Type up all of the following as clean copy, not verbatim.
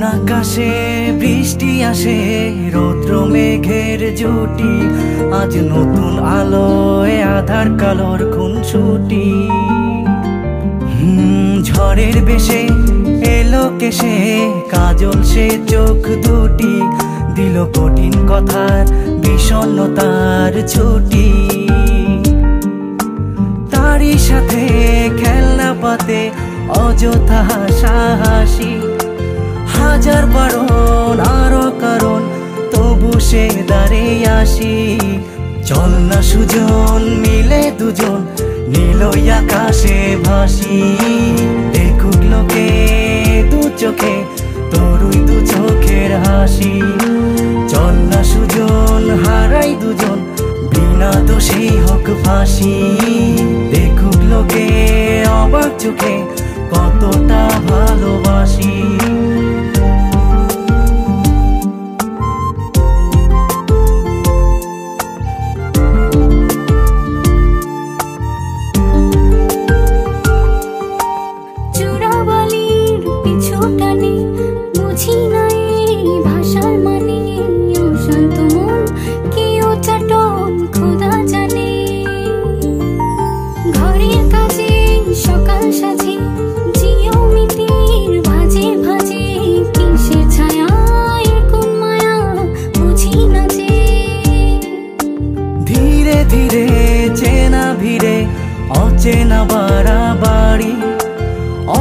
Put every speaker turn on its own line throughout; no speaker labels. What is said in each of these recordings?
আকাশে বৃষ্টি আসে, রৌদ্র মেঘের জুটি, আজ নতুন আলোয় আধার কালোর খুনসুটি। ঝড়ের বেশে এলো কেশে, কাজল সে চোখ দুটি, দিল কঠিন কথার বিষণ্ণতার ছুটি। তারই সাথে খেলনা পাতে অযথা হাসাহাসি, হাজার বারণ আরো কারণ তবু সে দাঁড়িয়ে আসি। চল না সুজন মিলে দুজন নীলই আকাশে ভাসি, দেখুক লোকে দু চোখে তোরই দু চোখের হাসি। চল না সুজন হারাই দুজন বিনা দোষী হোক ফাঁসি, দেখুক লোকে অবাক চোখে কতটা ভালোবাসি। ধীরে চেনা ভিড়ে অচেনা বাড়াবাড়ি,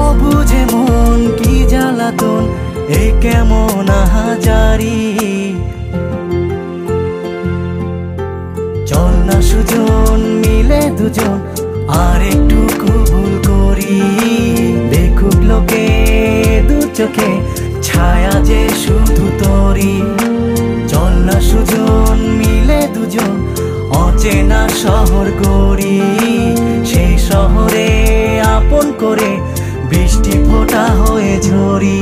অবুঝে মন কি জ্বালাতন এ কেমন আহাজারি। চল না সুজন মিলে দুজন আর একটু কবুল করি, দেখুক লোকে দু চোখে ছায়া যে শুধু তোরি। চল না সুজন মিলে দুজন অচেনা শহর গড়ি, সেই শহরে আপন করে বৃষ্টি ফোঁটা হয়ে ঝরি।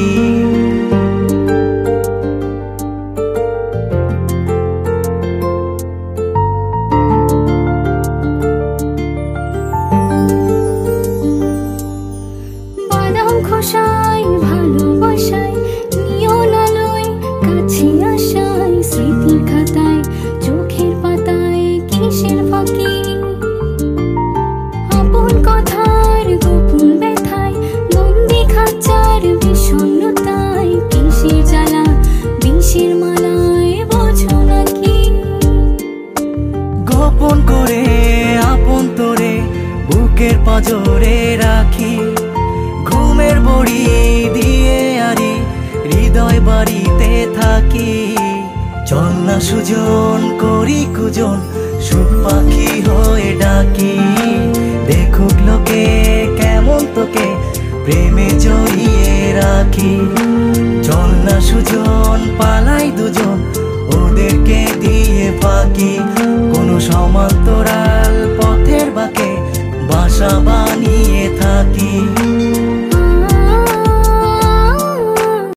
বাদাম খোসায় ভালোবাসায় নিয়ন আলোয় কাছে আসায়, স্মৃতির খাতায় চোখের পাতায় কিসের ফাঁকি। আপন কথার গোপন ব্যথায় বন্দি খাঁচার বিষণ্ণতায়, কিসের জ্বালা বিষের মালায় বোঝো নাকি।
গোপন করে আপন তোরে বুকের পাঁজরে রাখি, ঘুমের বড়ি দিয়ে আরি হৃদয় বাড়িতে থাকি। চল না সুজন করি কুজন সুখ পাখি হয়ে ডাকি, দেখুক লোকে কেমন তোকে প্রেমে জড়িয়ে রাখি। চল না সুজন পালাই দুজন